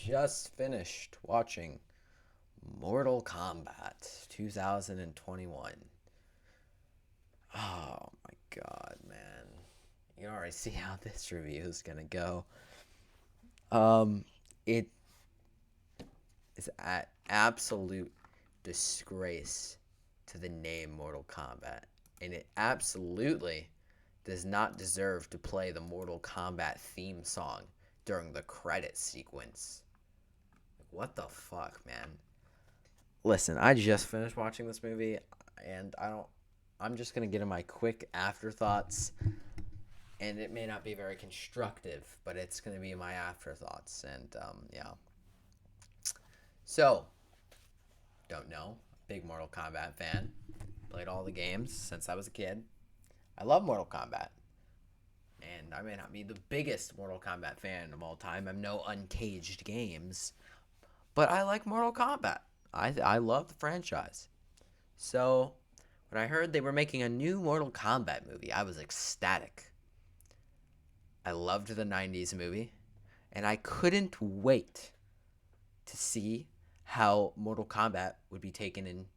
just finished watching Mortal Kombat 2021. Oh my god, man. You already see how this review is gonna go. It is an absolute disgrace to the name Mortal Kombat, and it absolutely does not deserve to play the Mortal Kombat theme song during the credit sequence. What the fuck, man? Listen, I just finished watching this movie, and I'm just gonna get in my quick afterthoughts, and it may not be very constructive, but it's gonna be my afterthoughts, and yeah. So, don't know, big Mortal Kombat fan, played all the games since I was a kid. I love Mortal Kombat, and I may not be the biggest Mortal Kombat fan of all time. I'm no Uncaged Games, but I like Mortal Kombat. I love the franchise. So, when I heard they were making a new Mortal Kombat movie, I was ecstatic. I loved the 90s movie, and I couldn't wait to see how Mortal Kombat would be taken in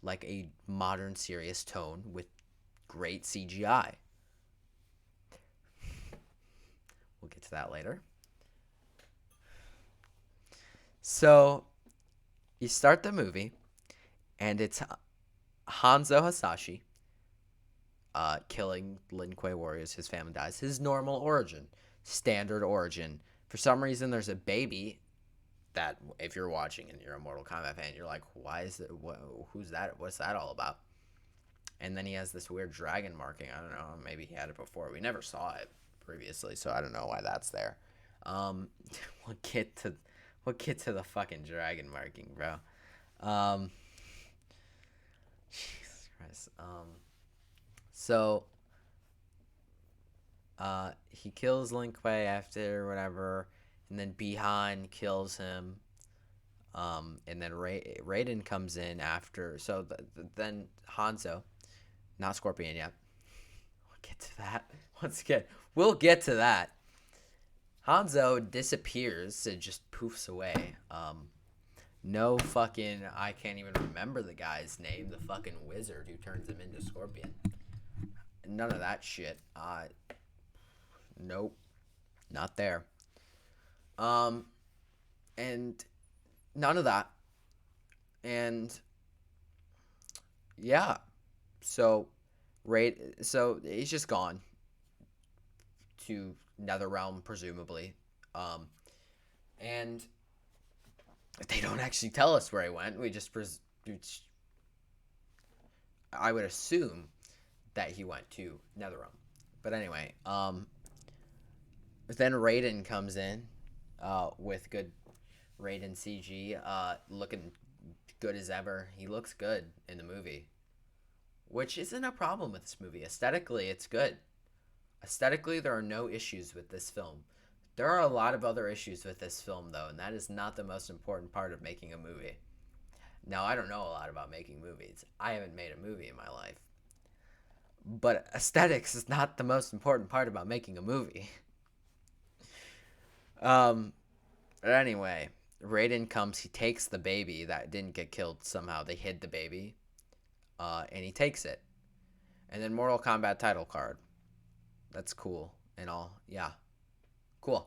like a modern serious tone with great CGI. We'll get to that later. So, you start the movie, and it's Hanzo Hasashi killing Lin Kuei warriors. His family dies. His normal origin, standard origin. For some reason, there's a baby that, if you're watching and you're a Mortal Kombat fan, you're like, why is it? Who's that? What's that all about? And then he has this weird dragon marking. I don't know. Maybe he had it before. We never saw it previously, so I don't know why that's there. We'll get to the fucking dragon marking, bro. Jesus Christ. So he kills Lin Kuei after whatever, and then Bihan kills him. And then Raiden comes in after. So then Hanzo, not Scorpion yet. We'll get to that. We'll get to that. Hanzo disappears and just poofs away. No fucking, I can't even remember the guy's name, the fucking wizard who turns him into Scorpion. None of that shit. Nope. Not there. And none of that. And yeah. So he's just gone to Netherrealm, presumably. And they don't actually tell us where he went. We just I would assume that he went to Netherrealm. But anyway, then Raiden comes in with good Raiden CG, looking good as ever. He looks good in the movie, which isn't a problem with this movie. Aesthetically, it's good. Aesthetically, there are no issues with this film. There are a lot of other issues with this film, though, and that is not the most important part of making a movie. Now, I don't know a lot about making movies. I haven't made a movie in my life. But aesthetics is not the most important part about making a movie. But anyway, Raiden comes, he takes the baby that didn't get killed somehow. They hid the baby, and he takes it. And then Mortal Kombat title card. That's cool and all. Yeah. Cool.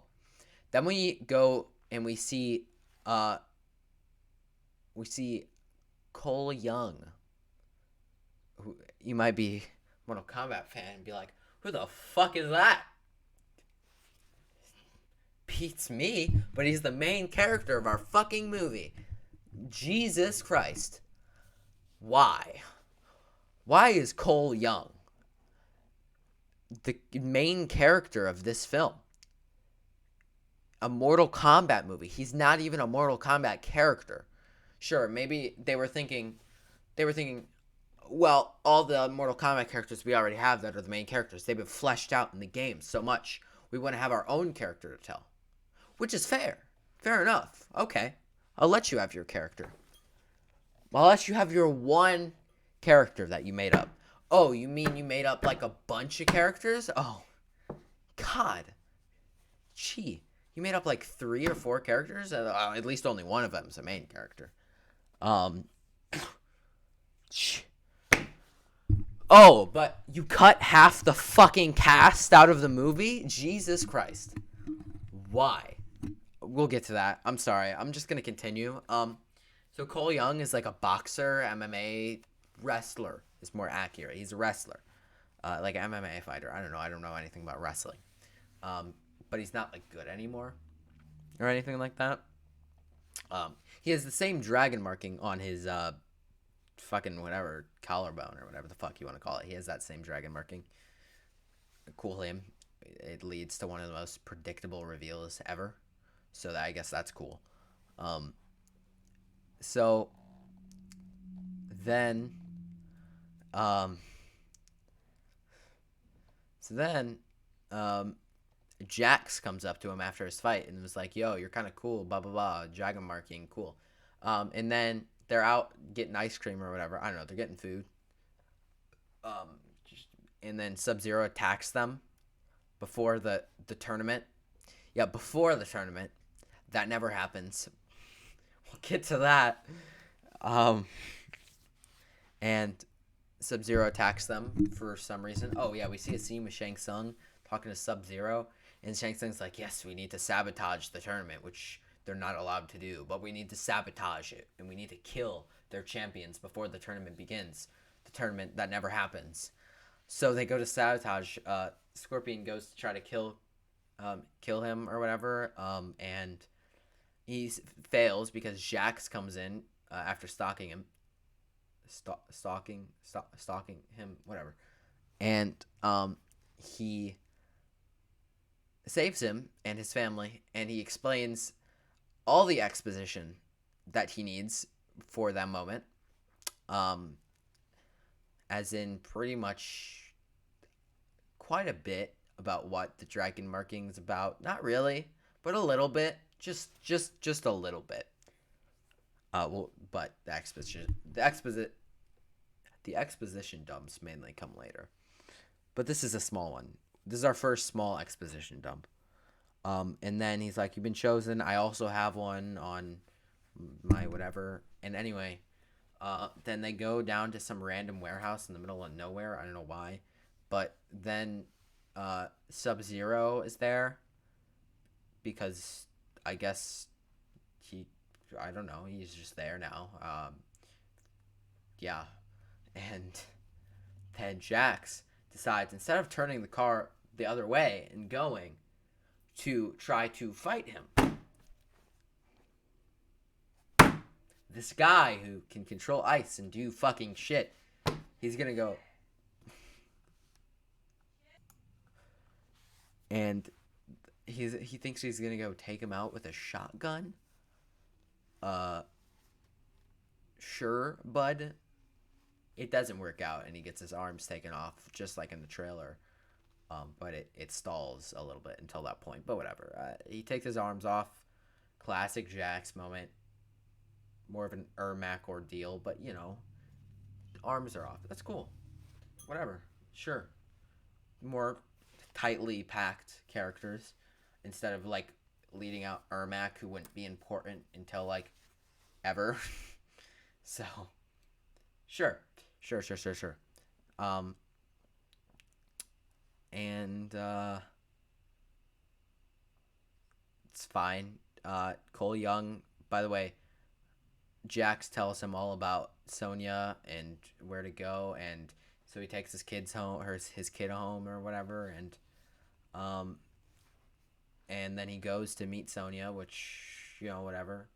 Then we go and we see Cole Young. Who you might be a Mortal Kombat fan and be like, who the fuck is that? Beats me, but he's the main character of our fucking movie. Jesus Christ. Why? Why is Cole Young the main character of this film? A Mortal Kombat movie. He's not even a Mortal Kombat character. Sure, maybe they were thinking, well, all the Mortal Kombat characters we already have that are the main characters, they've been fleshed out in the game so much. We want to have our own character to tell. Which is fair. Fair enough. Okay. I'll let you have your character. I'll let you have your one character that you made up. Oh, you mean you made up like a bunch of characters? Oh, God. Gee. he made up like 3 or 4 characters. At least only one of them is a main character. Um. Oh, but you cut half the fucking cast out of the movie? Jesus Christ. Why? We'll get to that. I'm sorry. I'm just gonna continue. So Cole Young is like a boxer, MMA wrestler. Is more accurate. He's a wrestler, like an MMA fighter. I don't know. I don't know anything about wrestling. But he's not like good anymore, or anything like that. He has the same dragon marking on his fucking whatever collarbone or whatever the fuck you want to call it. He has that same dragon marking. Cool him. It leads to one of the most predictable reveals ever. So I guess that's cool. So then, um, so then, Jax comes up to him after his fight and was like, "Yo, you're kind of cool, blah blah blah, dragon marking, cool." And then they're out getting ice cream or whatever. I don't know. They're getting food. Um, and then Sub-Zero attacks them before the tournament. Yeah, before the tournament. That never happens. We'll get to that. And Sub-Zero attacks them for some reason. Oh, yeah, we see a scene with Shang Tsung talking to Sub-Zero. And Shang Tsung's like, yes, we need to sabotage the tournament, which they're not allowed to do. But we need to sabotage it. And we need to kill their champions before the tournament begins. The tournament that never happens. So they go to sabotage. Scorpion goes to try to kill him or whatever. And he fails because Jax comes in after stalking him. Stalking him, whatever. And he saves him and his family, and he explains all the exposition that he needs for that moment. As in pretty much quite a bit about what the dragon marking is about. Not really, but a little bit. Just a little bit. But the exposition dumps mainly come later. But this is a small one. This is our first small exposition dump. And then he's like, "You've been chosen. I also have one on my whatever." And anyway, then they go down to some random warehouse in the middle of nowhere. I don't know why, but then Sub-Zero is there because I guess I don't know, he's just there now. Yeah, and then Jax decides, instead of turning the car the other way and going, to try to fight him. This guy who can control ice and do fucking shit, he's gonna go. And he thinks he's gonna go take him out with a shotgun. Sure, bud. It doesn't work out, and he gets his arms taken off, just like in the trailer. But it stalls a little bit until that point. But whatever. He takes his arms off. Classic Jax moment. More of an Ermac ordeal, but you know, arms are off. That's cool. Whatever. Sure. More tightly packed characters instead of like leading out Ermac, who wouldn't be important until like ever. So, sure. And it's fine. Cole Young, by the way, Jax tells him all about Sonya and where to go, and so he takes his kids home, or his kid home, or whatever, and then he goes to meet Sonya, which, you know, whatever,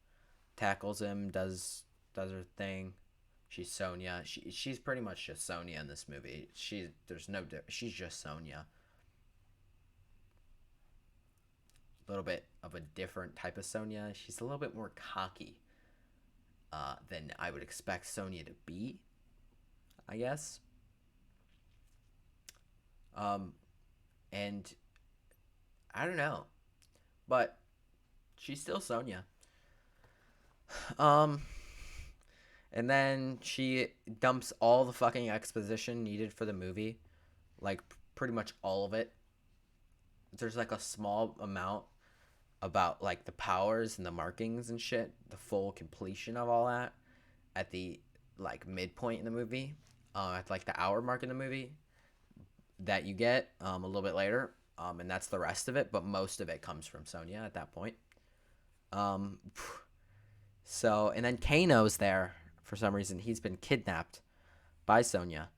tackles him, does her thing. She's Sonya. She's pretty much just Sonya in this movie. She's just Sonya. A little bit of a different type of Sonya. She's a little bit more cocky than I would expect Sonya to be, I guess. And I don't know, but she's still Sonya. And then she dumps all the fucking exposition needed for the movie, like pretty much all of it. There's like a small amount about like the powers and the markings and shit, the full completion of all that at the like midpoint in the movie, at like the hour mark in the movie that you get a little bit later, and that's the rest of it. But most of it comes from Sonya at that point. Um, so and then Kano's there for some reason. He's been kidnapped by Sonya.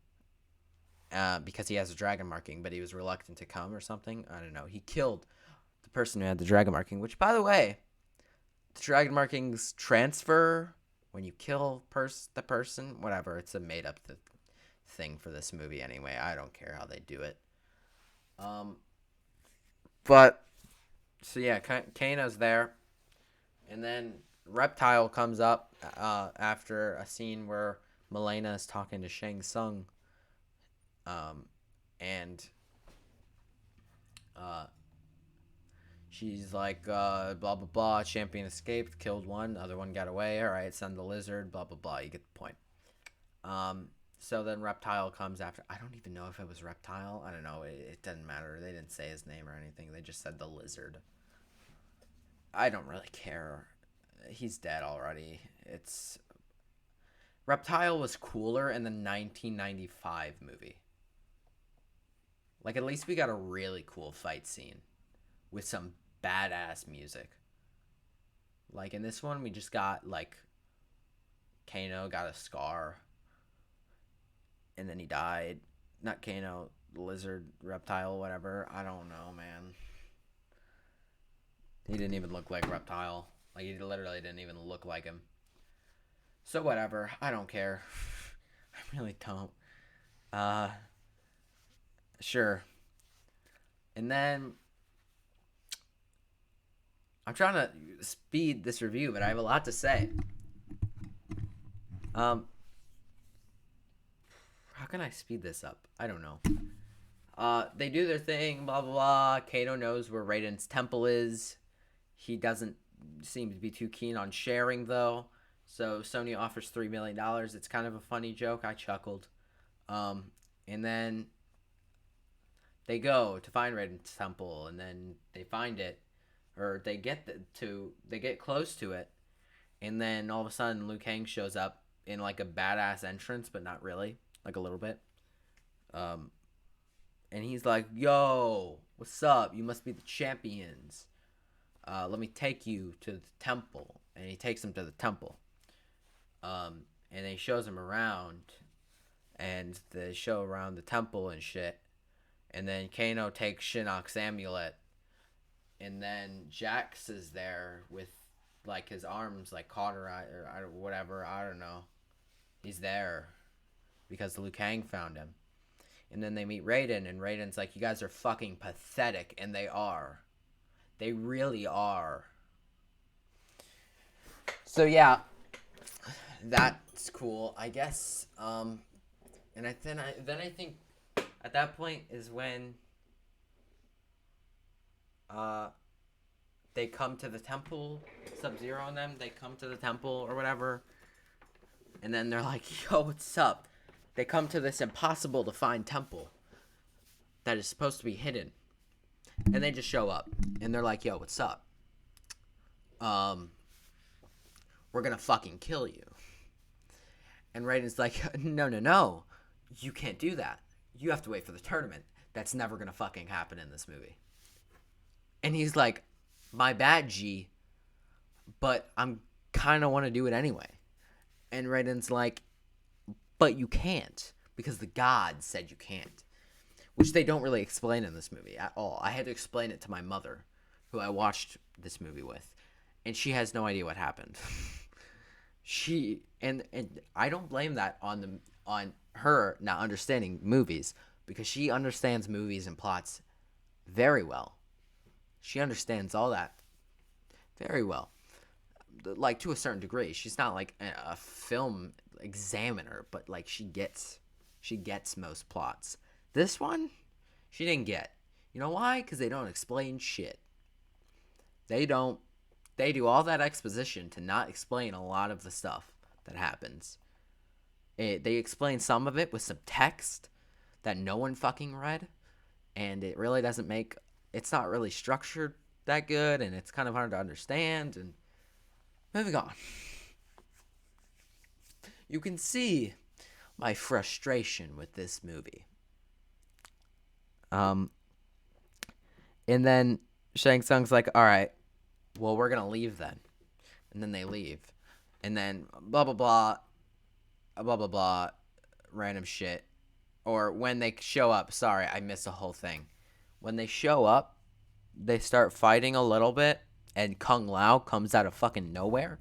Because he has a dragon marking, but he was reluctant to come or something. I don't know. He killed the person who had the dragon marking, which, by the way, the dragon markings transfer when you kill the person. Whatever. It's a made-up thing for this movie anyway. I don't care how they do it. But, so yeah, Kano's there. And then Reptile comes up after a scene where Milena is talking to Shang Tsung. And she's like, blah, blah, blah, champion escaped, killed one, other one got away, alright, send the lizard, blah, blah, blah, you get the point. So then Reptile comes after, I don't even know if it was Reptile, I don't know, it doesn't matter, they didn't say his name or anything, they just said the lizard. I don't really care, he's dead already, Reptile was cooler in the 1995 movie. Like, at least we got a really cool fight scene with some badass music. Like, in this one, we just got, like, Kano got a scar. And then he died. Not Kano, lizard, reptile, whatever. I don't know, man. He didn't even look like Reptile. Like, he literally didn't even look like him. So, whatever. I don't care. I really don't. Sure. And then I'm trying to speed this review, but I have a lot to say. How can I speed this up? I don't know. They do their thing, blah blah blah. Kato knows where Raiden's temple is. He doesn't seem to be too keen on sharing though. So Sonya offers $3 million. It's kind of a funny joke. I chuckled. And then they go to find Raiden's temple, and then they find it, or they get close to it, and then all of a sudden Liu Kang shows up in like a badass entrance, but not really, like a little bit. And he's like, "Yo, what's up? You must be the champions. Let me take you to the temple." And he takes him to the temple. And he shows him around, and they show around the temple and shit. And then Kano takes Shinnok's amulet. And then Jax is there with, like, his arms, like, cauterized, or whatever, I don't know. He's there because Liu Kang found him. And then they meet Raiden, and Raiden's like, "You guys are fucking pathetic." And they are. They really are. So, yeah. That's cool, I guess. And then I think at that point is when they come to the temple, Sub-Zero and them, they come to the temple or whatever, and then they're like, "Yo, what's up?" They come to this impossible to find temple that is supposed to be hidden, and they just show up, and they're like, "Yo, what's up? We're gonna fucking kill you." And Raiden's like, no, you can't do that. You have to wait for the tournament. That's never gonna fucking happen in this movie. And he's like, "My bad, G, but I'm kind of want to do it anyway." And Raiden's like, "But you can't, because the gods said you can't." Which they don't really explain in this movie at all. I had to explain it to my mother, who I watched this movie with, and she has no idea what happened. And I don't blame that on her not understanding movies, because she understands movies and plots very well. She understands all that very well, like, to a certain degree. She's not like a film examiner, but like she gets most plots. This one, she didn't get. You know why? Because they don't explain shit. They don't. They do all that exposition to not explain a lot of the stuff that happens. They explain some of it with some text that no one fucking read, and it really doesn't make. It's not really structured that good, and it's kind of hard to understand. And moving on, you can see my frustration with this movie. And then Shang Tsung's like, all right, well, we're going to leave then. And then they leave. And then blah, blah, blah, blah, blah, blah, random shit. Or when they show up, sorry, I missed the whole thing. When they show up, they start fighting a little bit, and Kung Lao comes out of fucking nowhere.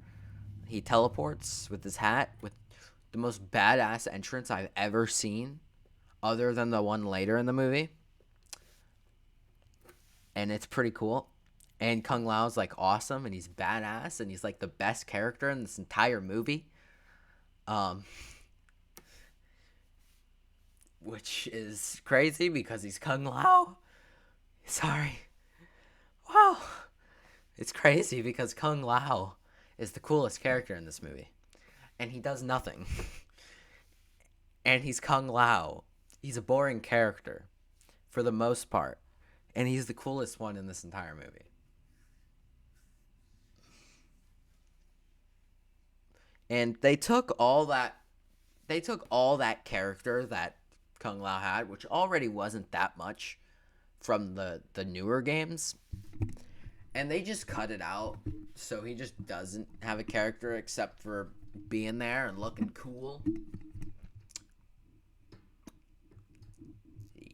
He teleports with his hat, with the most badass entrance I've ever seen, other than the one later in the movie. And it's pretty cool. And Kung Lao's like awesome, and he's badass, and he's like the best character in this entire movie. Which is crazy because he's Kung Lao. Sorry. Wow. It's crazy because Kung Lao is the coolest character in this movie. And he does nothing. And he's Kung Lao. He's a boring character for the most part. And he's the coolest one in this entire movie. And they took all that character that Kung Lao had, which already wasn't that much from the newer games, and they just cut it out, so he just doesn't have a character except for being there and looking cool.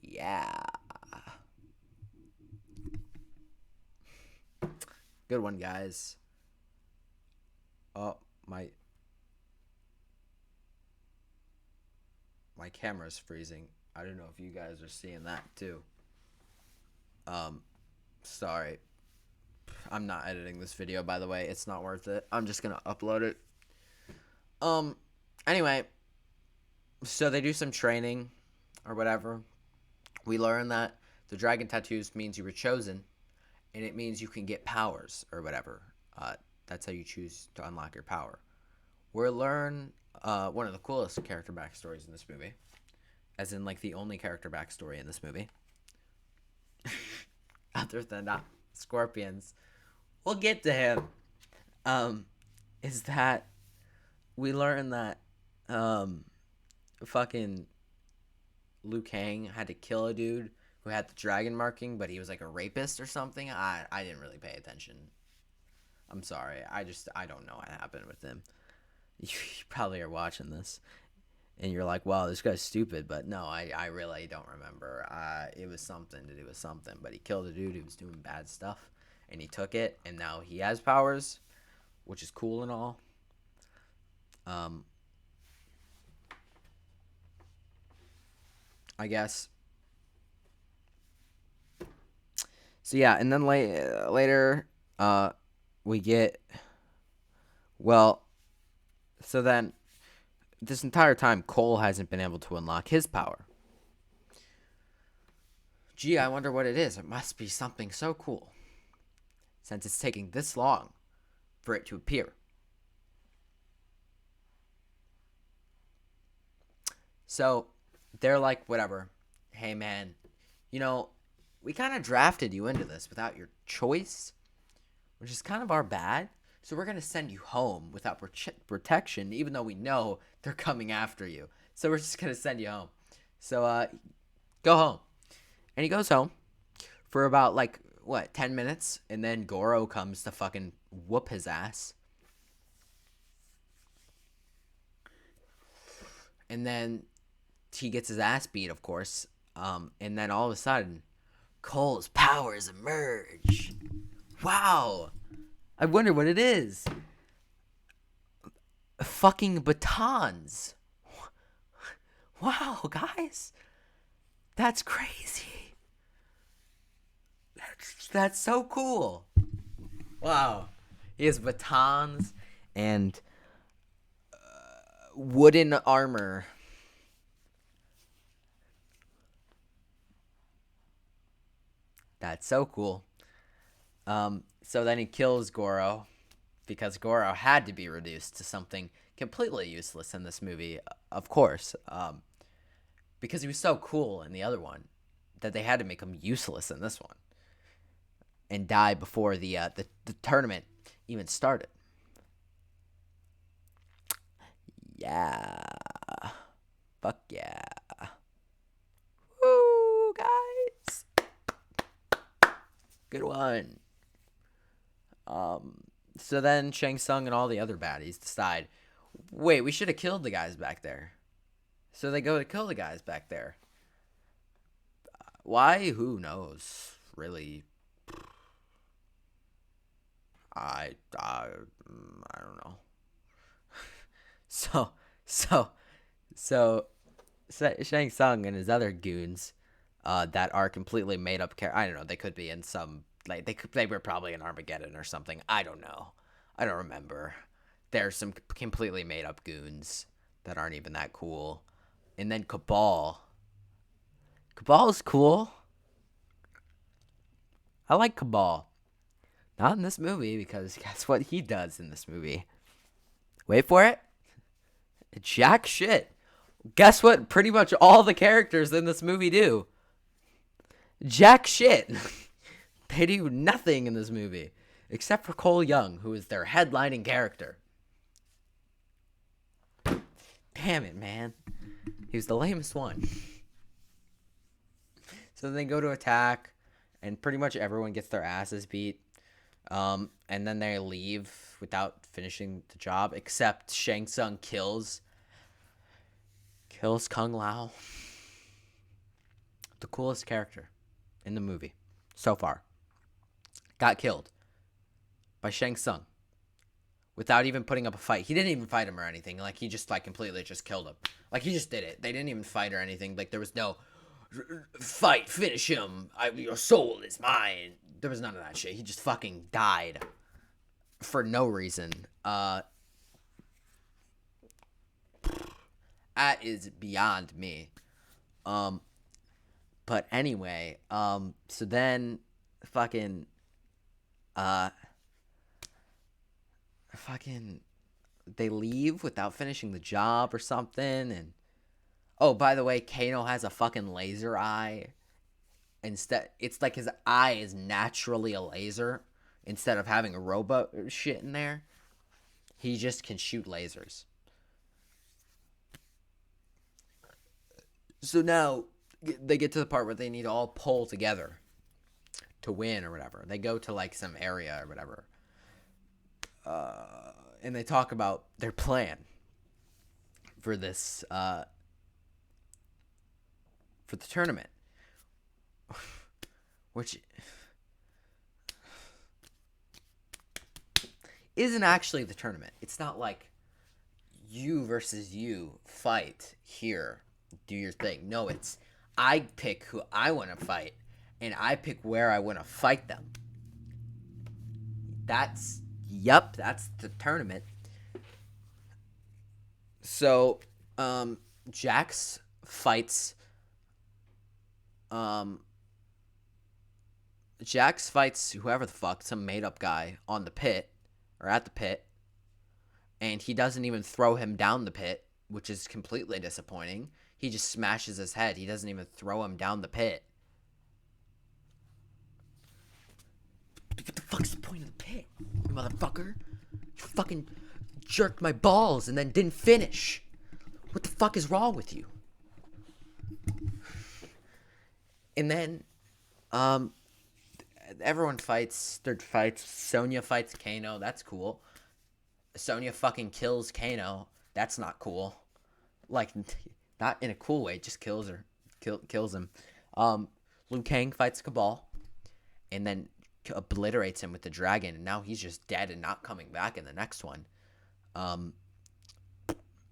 Yeah. Good one, guys. Oh, my camera's freezing. I don't know if you guys are seeing that too. Sorry. I'm not editing this video, by the way. It's not worth it. I'm just gonna upload it. Anyway, so they do some training or whatever. We learn that the dragon tattoos means you were chosen, and it means you can get powers or whatever. That's how you choose to unlock your power. We'll learn one of the coolest character backstories in this movie, as in like the only character backstory in this movie, other than Scorpions. We'll get to him. Is that we learn that fucking Liu Kang had to kill a dude who had the dragon marking, but he was like a rapist or something. I didn't really pay attention. I'm sorry. I don't know what happened with him. You probably are watching this and you're like, wow, this guy's stupid. But no, I really don't remember. It was something to do with something. But he killed a dude who was doing bad stuff, and he took it, and now he has powers, which is cool and all. I guess. So yeah, and then later, we get, well, so then this entire time, Cole hasn't been able to unlock his power. Gee, I wonder what it is. It must be something so cool, since it's taking this long for it to appear. So they're like, whatever. Hey, man, we kind of drafted you into this without your choice, which is kind of our bad. So we're going to send you home without protection, even though we know they're coming after you. So we're just going to send you home. So go home. And he goes home for about, 10 minutes? And then Goro comes to fucking whoop his ass. And then he gets his ass beat, of course. And then all of a sudden, Cole's powers emerge. Wow. I wonder what it is. Fucking batons. Wow, guys. That's crazy. That's so cool. Wow. He has batons and wooden armor. That's so cool. So then he kills Goro, because Goro had to be reduced to something completely useless in this movie, of course, because he was so cool in the other one that they had to make him useless in this one. and die before the tournament even started. Yeah. Fuck yeah. Woo, guys. Good one. So then Shang Tsung and all the other baddies decide, wait, we should have killed the guys back there. So they go to kill the guys back there. Why? Who knows? Really, I don't know. So so so Shang Tsung and his other goons, that are completely made up characters. I don't know. They could be in some, like, they were probably in Armageddon or something. I don't know. I don't remember. There's some completely made up goons that aren't even that cool. And then Cabal. Cabal is cool. I like Cabal. Not in this movie, because guess what he does in this movie? Wait for it. Jack shit. Guess what pretty much all the characters in this movie do? Jack shit. They do nothing in this movie. Except for Cole Young, who is their headlining character. Damn it, man. He was the lamest one. So they go to attack, and pretty much everyone gets their asses beat. And then they leave without finishing the job, except Shang Tsung kills Kung Lao. The coolest character in the movie so far. Got killed by Shang Tsung without even putting up a fight. He didn't even fight him or anything. Like, he just, like, completely just killed him. Like, he just did it. They didn't even fight or anything. Like, there was no fight, finish him, your soul is mine. There was none of that shit. He just fucking died for no reason. That is beyond me. But anyway, so then fucking they leave without finishing the job or something. And oh, by the way, Kano has a fucking laser eye. Instead, it's like his eye is naturally a laser instead of having a robot shit in there. He just can shoot lasers. So now they get to the part where they need to all pull together to win or whatever. They go to, like, some area or whatever. And they talk about their plan for this, for the tournament. Which isn't actually the tournament. It's not like you versus you fight here, do your thing. No, it's I pick who I want to fight, and I pick where I want to fight them. That's the tournament. So, Jax fights whoever the fuck, some made up guy on the pit, or at the pit, and he doesn't even throw him down the pit, which is completely disappointing. He just smashes his head. He doesn't even throw him down the pit. What the fuck's the point of the pit, you motherfucker? You fucking jerked my balls and then didn't finish. What the fuck is wrong with you? And then, everyone fights. Third fights. Sonya fights Kano. That's cool. Sonya fucking kills Kano. That's not cool. Like, not in a cool way. Just kills her. Kills him. Liu Kang fights Cabal, and then obliterates him with the dragon. And now he's just dead and not coming back in the next one. Oh,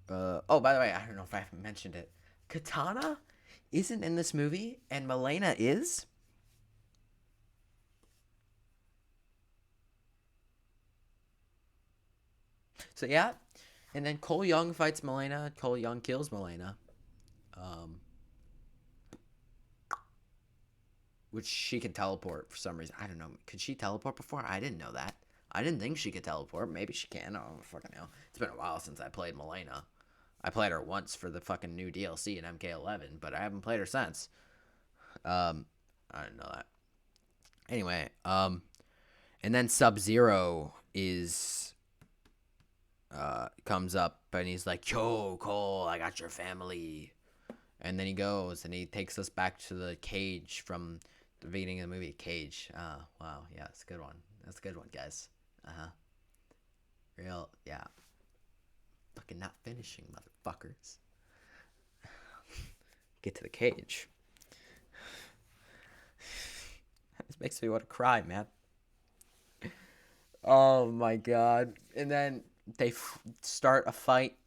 by the way, I don't know if I haven't mentioned it. Katana isn't in this movie, and Milena is. So yeah, and then Cole Young fights Milena. Cole Young kills Milena, which she can teleport for some reason. I don't know. Could she teleport before? I didn't know that. I didn't think she could teleport. Maybe she can. I don't fucking know. It's been a while since I played Milena. I played her once for the fucking new DLC in MK11, but I haven't played her since. I didn't know that. Anyway, and then Sub-Zero comes up and he's like, "Yo, Cole, I got your family." And then he goes and he takes us back to the cage from the beginning of the movie. Cage. Wow. Yeah, it's a good one. That's a good one, guys. Real, yeah. Fucking not finishing, motherfuckers. Get to the cage. This makes me want to cry, man. Oh my god. And then they start a fight.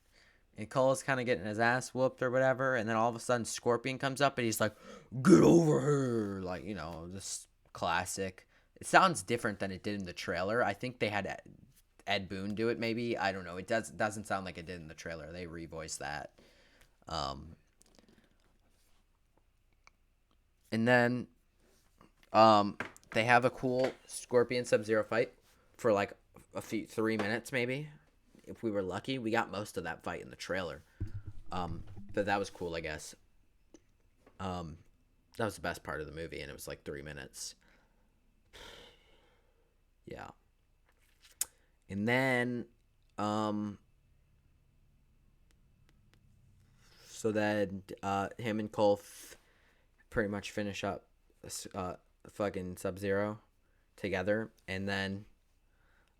And Cole's kind of getting his ass whooped or whatever. And then all of a sudden Scorpion comes up and he's like, "Get over her." Like, you know, this classic. It sounds different than it did in the trailer. I think they had Ed Boon do it maybe. I don't know. It doesn't sound like it did in the trailer. They revoiced that. And then they have a cool Scorpion Sub-Zero fight for like 3 minutes maybe. If we were lucky, we got most of that fight in the trailer. But that was cool, I guess. That was the best part of the movie, and it was like 3 minutes. Yeah. And then, so then, him and Cole pretty much finish up, fucking Sub-Zero together, and then,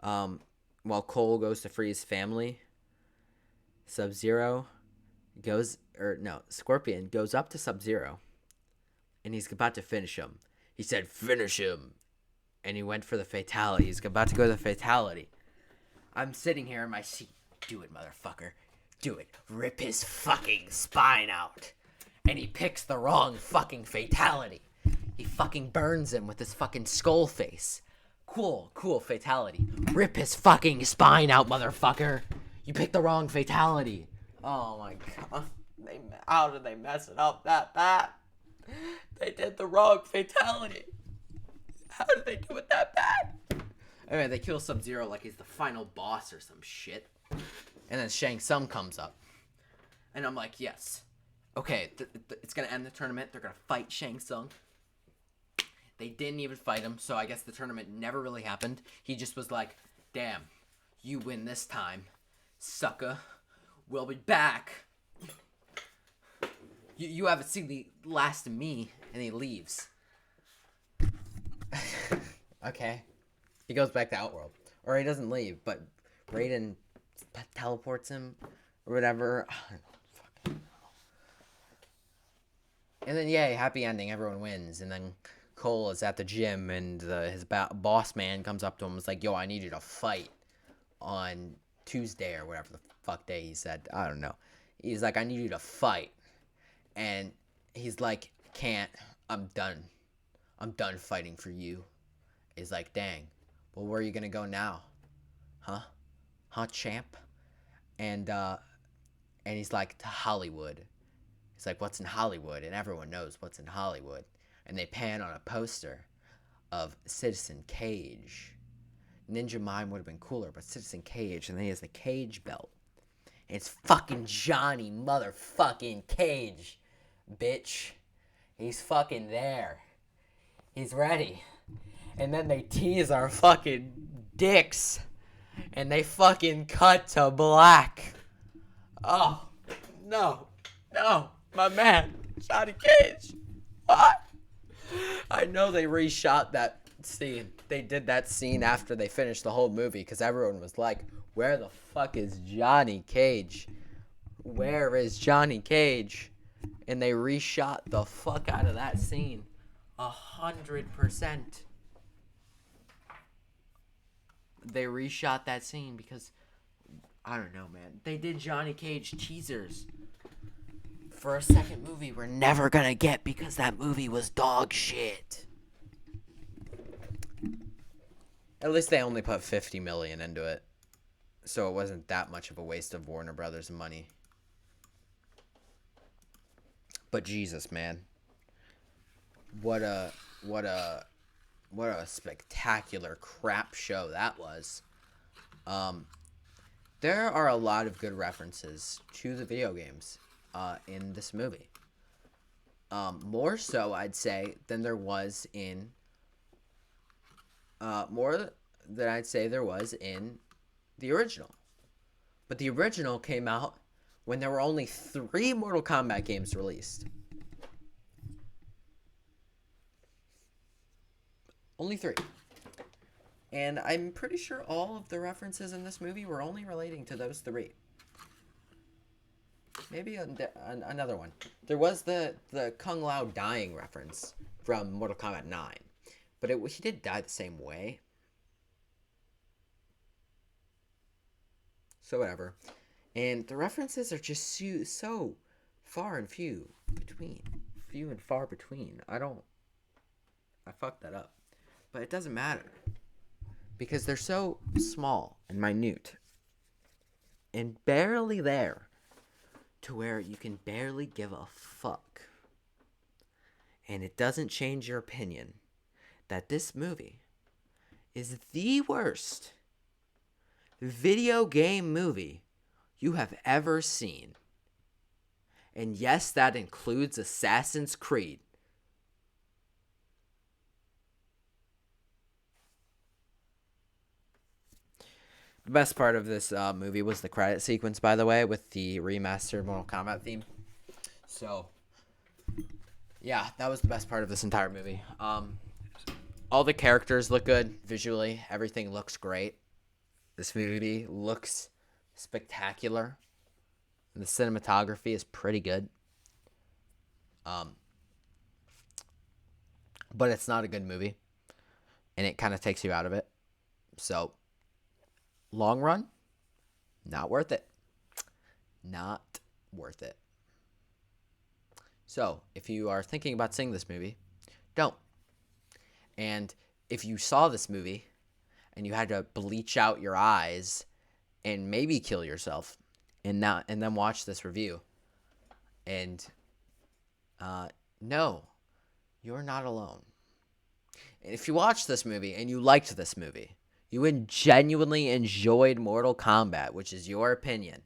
while Cole goes to free his family, Scorpion goes up to Sub-Zero, and he's about to finish him. He said, "Finish him," and he went for the fatality. He's about to go to the fatality. I'm sitting here in my seat. Do it, motherfucker. Do it. Rip his fucking spine out. And he picks the wrong fucking fatality. He fucking burns him with his fucking skull face. Cool fatality. Rip his fucking spine out, motherfucker. You picked the wrong fatality. Oh my god. How did they mess it up that bad? They did the wrong fatality. How did they do it that bad? Anyway, they kill Sub-Zero like he's the final boss or some shit. And then Shang Tsung comes up. And I'm like, yes. Okay, it's going to end the tournament. They're going to fight Shang Tsung. They didn't even fight him, so I guess the tournament never really happened. He just was like, "Damn, you win this time, sucker. We'll be back. You haven't seen the last of me," and he leaves. Okay. He goes back to Outworld. Or he doesn't leave, but Raiden teleports him or whatever. I don't fucking know. And then, yay, happy ending. Everyone wins. And then Cole is at the gym, and his boss man comes up to him and is like, "Yo, I need you to fight on Tuesday," or whatever the fuck day he said. I don't know. He's like, "I need you to fight." And he's like, "Can't. I'm done. I'm done fighting for you." He's like, "Dang. Well, where are you going to go now? Huh? Huh, champ?" And he's like, "To Hollywood." He's like, "What's in Hollywood?" And everyone knows what's in Hollywood. And they pan on a poster of Citizen Cage. Ninja Mime would have been cooler, but Citizen Cage. And then he has the Cage belt. And it's fucking Johnny motherfucking Cage, bitch. He's fucking there. He's ready. And then they tease our fucking dicks. And they fucking cut to black. Oh, no. No, my man, Johnny Cage. What? I know they reshot that scene. They did that scene after they finished the whole movie because everyone was like, "Where the fuck is Johnny Cage? Where is Johnny Cage?" And they reshot the fuck out of that scene 100%. They reshot that scene because, I don't know, man. They did Johnny Cage teasers for a second movie we're never gonna get because that movie was dog shit. At least they only put $50 million into it, so it wasn't that much of a waste of Warner Brothers money. But Jesus, man, what a spectacular crap show that was. There are a lot of good references to the video games in this movie. More so, I'd say, than there was in More than I'd say there was in the original. But the original came out when there were only 3 Mortal Kombat games released. Only 3. And I'm pretty sure all of the references in this movie were only relating to those 3. Maybe another one. There was the Kung Lao dying reference from Mortal Kombat 9. But he did die the same way. So whatever. And the references are just so far and few between. Few and far between. I fucked that up. But it doesn't matter. Because they're so small and minute. And barely there. To where you can barely give a fuck. And it doesn't change your opinion that this movie is the worst video game movie you have ever seen. And yes, that includes Assassin's Creed. The best part of this movie was the credit sequence, by the way, with the remastered Mortal Kombat theme. So, yeah, that was the best part of this entire movie. All the characters look good visually. Everything looks great. This movie looks spectacular. The cinematography is pretty good. But it's not a good movie. And it kind of takes you out of it. So, long run, not worth it. Not worth it. So, if you are thinking about seeing this movie, don't. And if you saw this movie and you had to bleach out your eyes and maybe kill yourself and then watch this review, and no, you're not alone. And if you watched this movie and you liked this movie, you genuinely enjoyed Mortal Kombat, which is your opinion,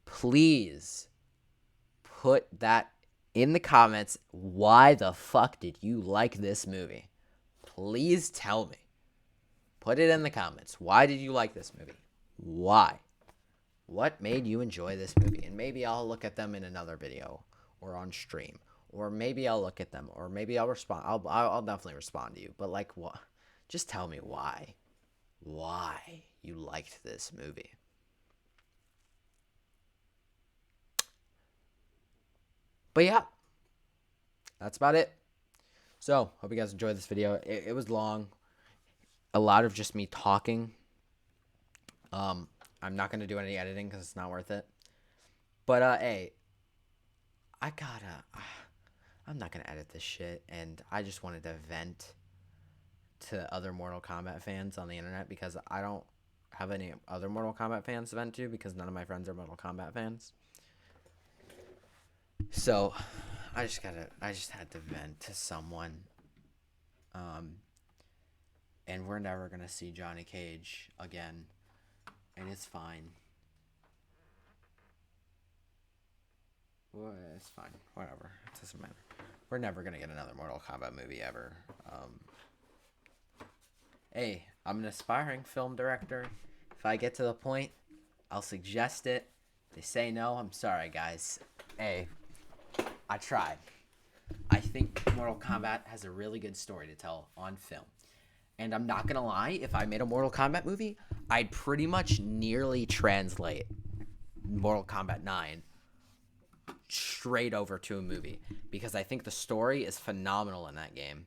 please put that in the comments. Why the fuck did you like this movie? Please tell me. Put it in the comments. Why did you like this movie? Why? What made you enjoy this movie? And maybe I'll look at them in another video or on stream. Or maybe I'll look at them. Or maybe I'll respond. I'll definitely respond to you. But like, what? Just tell me why. Why you liked this movie. But yeah. That's about it. So, hope you guys enjoyed this video. It was long. A lot of just me talking. I'm not going to do any editing because it's not worth it. But, hey, I'm not going to edit this shit. And I just wanted to vent to other Mortal Kombat fans on the internet because I don't have any other Mortal Kombat fans to vent to because none of my friends are Mortal Kombat fans. So, I just had to vent to someone. And we're never going to see Johnny Cage again. And it's fine. Well, it's fine. Whatever. It doesn't matter. We're never going to get another Mortal Kombat movie ever. Hey, I'm an aspiring film director. If I get to the point, I'll suggest it. If they say no, I'm sorry, guys. Hey, I tried. I think Mortal Kombat has a really good story to tell on film. And I'm not going to lie, if I made a Mortal Kombat movie, I'd pretty much nearly translate Mortal Kombat 9 straight over to a movie. Because I think the story is phenomenal in that game.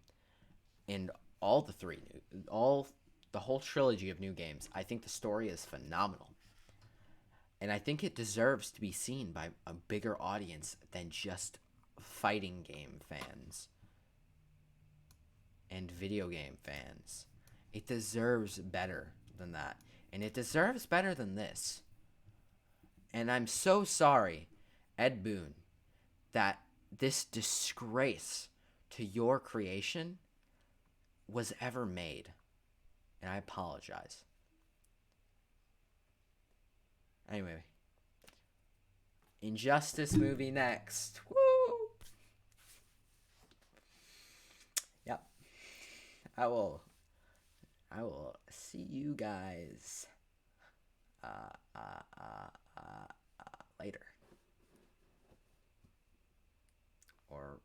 And the whole trilogy of new games, I think the story is phenomenal. And I think it deserves to be seen by a bigger audience than just fighting game fans and video game fans. It deserves better than that. And it deserves better than this. And I'm so sorry, Ed Boon, that this disgrace to your creation was ever made. And I apologize. Anyway. Injustice movie next. Woo! Yep. I will I will see you guys uh, uh, uh, later. Or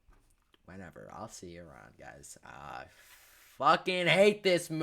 whenever. I'll see you around, guys. I fucking hate this movie.